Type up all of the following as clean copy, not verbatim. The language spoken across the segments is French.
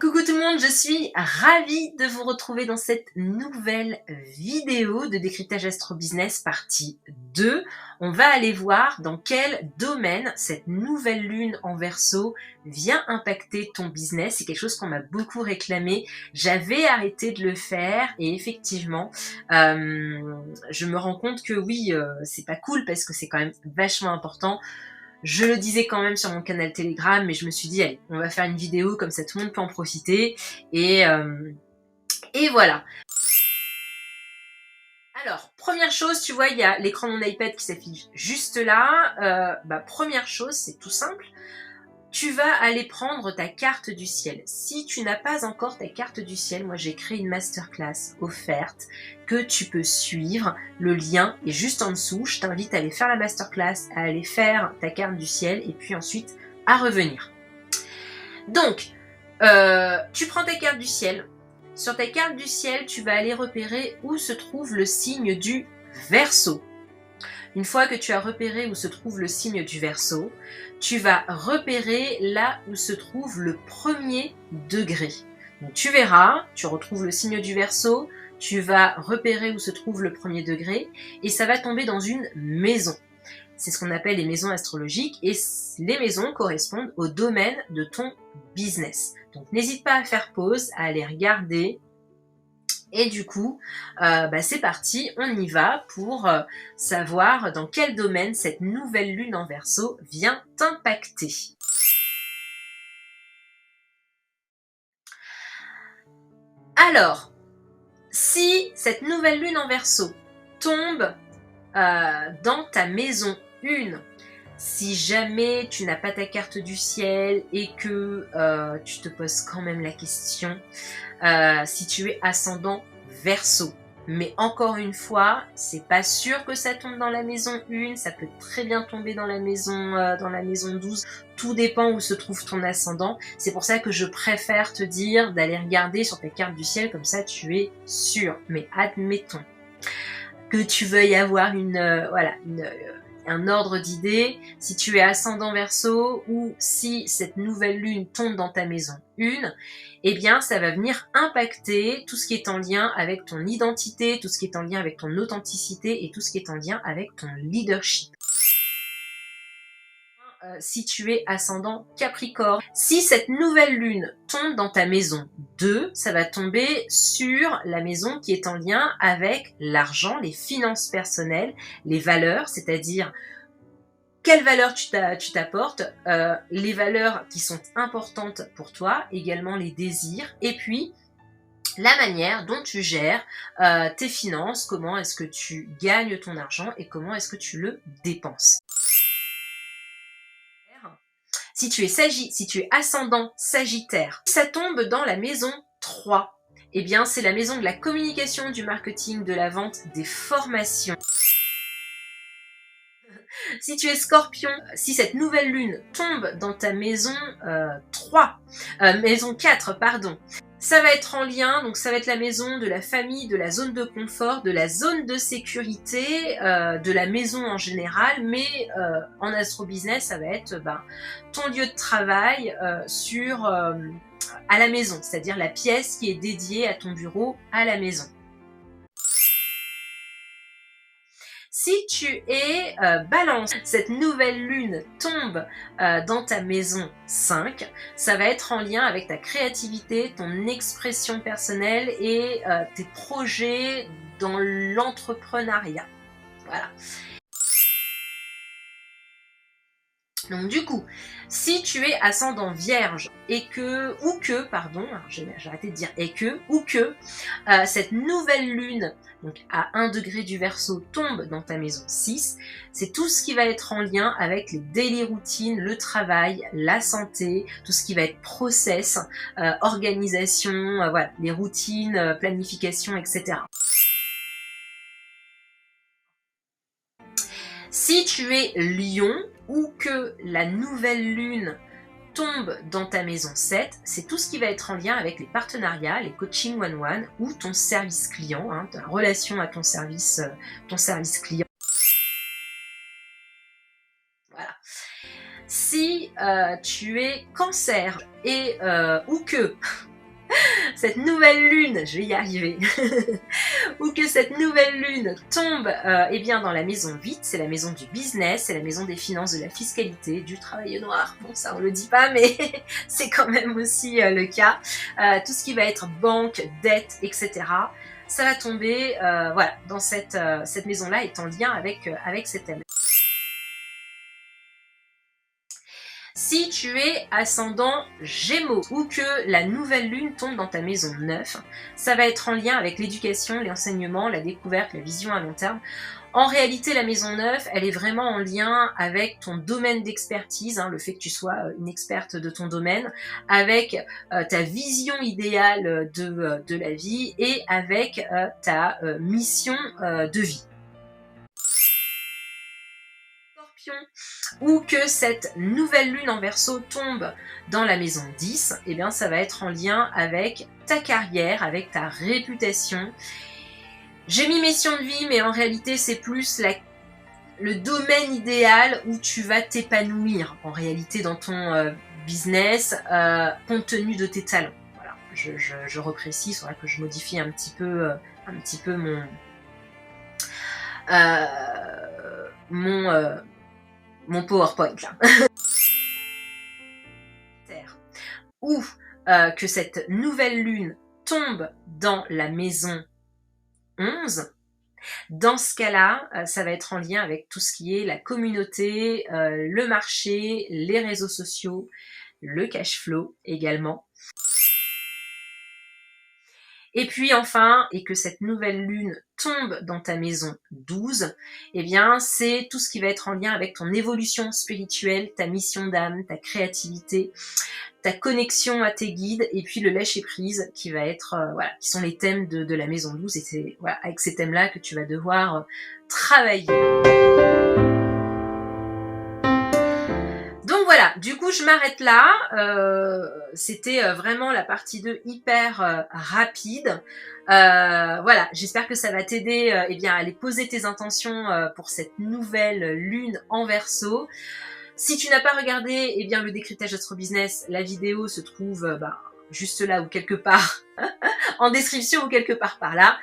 Coucou tout le monde, je suis ravie de vous retrouver dans cette nouvelle vidéo de décryptage Astro Business partie 2. On va aller voir dans quel domaine cette nouvelle lune en Verseau vient impacter ton business. C'est quelque chose qu'on m'a beaucoup réclamé. J'avais arrêté de le faire et effectivement, je me rends compte que oui, c'est pas cool parce que c'est quand même vachement important. Je le disais quand même sur mon canal Telegram, mais je me suis dit, allez, on va faire une vidéo, comme ça tout le monde peut en profiter. Et voilà. Alors, première chose, tu vois, il y a l'écran de mon iPad qui s'affiche juste là. Première chose, c'est tout simple. Tu vas aller prendre ta carte du ciel. Si tu n'as pas encore ta carte du ciel, moi j'ai créé une masterclass offerte que tu peux suivre. Le lien est juste en dessous. Je t'invite à aller faire la masterclass, à aller faire ta carte du ciel et puis ensuite à revenir. Donc, tu prends ta carte du ciel. Sur ta carte du ciel, tu vas aller repérer où se trouve le signe du Verseau. Une fois que tu as repéré où se trouve le signe du Verseau, tu vas repérer là où se trouve le premier degré. Donc tu verras, tu retrouves le signe du Verseau, tu vas repérer où se trouve le premier degré et ça va tomber dans une maison. C'est ce qu'on appelle les maisons astrologiques et les maisons correspondent au domaine de ton business. Donc n'hésite pas à faire pause, à aller regarder. Et du coup, c'est parti, on y va pour savoir dans quel domaine cette nouvelle lune en Verseau vient t'impacter. Alors, si cette nouvelle lune en Verseau tombe dans ta maison 1, si jamais tu n'as pas ta carte du ciel et que tu te poses quand même la question, si tu es ascendant Verseau. Mais encore une fois, c'est pas sûr que ça tombe dans la maison 1, ça peut très bien tomber dans la maison 12. Tout dépend où se trouve ton ascendant. C'est pour ça que je préfère te dire d'aller regarder sur ta carte du ciel, comme ça tu es sûr. Mais admettons que tu veuilles avoir un ordre d'idées, si tu es ascendant Verseau ou si cette nouvelle lune tombe dans ta maison 1, eh bien ça va venir impacter tout ce qui est en lien avec ton identité, tout ce qui est en lien avec ton authenticité et tout ce qui est en lien avec ton leadership. Si tu es ascendant Capricorne, si cette nouvelle lune tombe dans ta maison 2, ça va tomber sur la maison qui est en lien avec l'argent, les finances personnelles, les valeurs, c'est-à-dire quelles valeurs tu t'apportes, les valeurs qui sont importantes pour toi, également les désirs, et puis la manière dont tu gères tes finances, comment est-ce que tu gagnes ton argent et comment est-ce que tu le dépenses. Si tu es ascendant Sagittaire, ça tombe dans la maison 3. Eh bien, c'est la maison de la communication, du marketing, de la vente, des formations. Si tu es Scorpion, si cette nouvelle lune tombe dans ta maison maison 4, pardon, ça va être en lien, donc ça va être la maison de la famille, de la zone de confort, de la zone de sécurité, de la maison en général, mais en astro business, ça va être ton lieu de travail à la maison, c'est-à-dire la pièce qui est dédiée à ton bureau à la maison. Si tu es Balance, cette nouvelle lune tombe dans ta maison 5, ça va être en lien avec ta créativité, ton expression personnelle et tes projets dans l'entrepreneuriat. Voilà. Donc du coup, si tu es ascendant Vierge et que, j'ai arrêté de dire cette nouvelle lune, donc à 1 degré du Verseau, tombe dans ta maison 6, c'est tout ce qui va être en lien avec les daily routines, le travail, la santé, tout ce qui va être process, organisation, les routines, planification, etc. Si tu es Lion ou que la nouvelle lune tombe dans ta maison 7, c'est tout ce qui va être en lien avec les partenariats, les coaching one-one ou ton service client, hein, ta relation à ton service client. Voilà. Si tu es cancer et ou que cette nouvelle lune, je vais y arriver, ou que cette nouvelle lune tombe eh bien dans la maison 8, c'est la maison du business, c'est la maison des finances, de la fiscalité, du travail noir. Bon, ça on le dit pas, mais c'est quand même aussi le cas. Tout ce qui va être banque, dette, etc. Ça va tomber voilà, dans cette maison-là est en lien avec cet thème. Si tu es ascendant Gémeaux ou que la nouvelle lune tombe dans ta maison 9, ça va être en lien avec l'éducation, l'enseignement, la découverte, la vision à long terme. En réalité, la maison 9, elle est vraiment en lien avec ton domaine d'expertise, hein, le fait que tu sois une experte de ton domaine, avec ta vision idéale de la vie et avec ta mission de vie. Ou que cette nouvelle lune en Verseau tombe dans la maison 10, eh bien ça va être en lien avec ta carrière, avec ta réputation. J'ai mis mission de vie, mais en réalité c'est plus le domaine idéal où tu vas t'épanouir en réalité dans ton business compte tenu de tes talents. Voilà, je reprécise, il faudra que je modifie un petit peu mon PowerPoint là. Ou que cette nouvelle lune tombe dans la maison 11, dans ce cas-là, ça va être en lien avec tout ce qui est la communauté, le marché, les réseaux sociaux, le cash flow également. Et puis enfin, et que cette nouvelle lune tombe dans ta maison 12, eh bien c'est tout ce qui va être en lien avec ton évolution spirituelle, ta mission d'âme, ta créativité, ta connexion à tes guides et puis le lâcher-prise qui va être, voilà, qui sont les thèmes de la maison 12 et c'est voilà, avec ces thèmes-là que tu vas devoir travailler. Donc voilà, du coup je m'arrête là, c'était vraiment la partie 2 hyper rapide. Voilà, j'espère que ça va t'aider eh bien, à aller poser tes intentions pour cette nouvelle lune en Verseau. Si tu n'as pas regardé eh bien, le décryptage Astro Business, la vidéo se trouve juste là ou quelque part en description ou quelque part par là.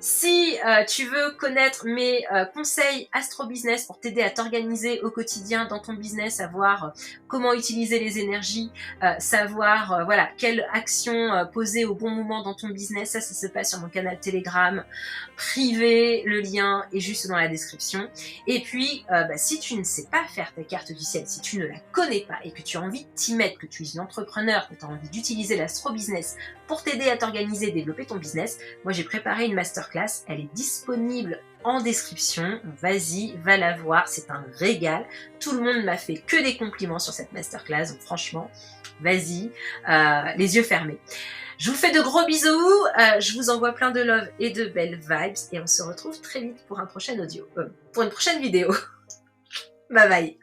Si tu veux connaître mes conseils Astro Business pour t'aider à t'organiser au quotidien dans ton business, savoir comment utiliser les énergies, savoir voilà quelle action poser au bon moment dans ton business, ça se passe sur mon canal Telegram privé, le lien est juste dans la description. Et puis si tu ne sais pas faire ta carte du ciel, si tu ne la connais pas et que tu as envie de t'y mettre, que tu es une entrepreneur, que tu as envie d'utiliser l'Astro Business pour t'aider à t'organiser et développer ton business, moi j'ai préparé une masterclass, elle est disponible en description, vas-y, va la voir, c'est un régal, tout le monde m'a fait que des compliments sur cette masterclass, donc franchement, vas-y, les yeux fermés. Je vous fais de gros bisous, je vous envoie plein de love et de belles vibes, et on se retrouve très vite pour un prochain pour une prochaine vidéo. Bye bye.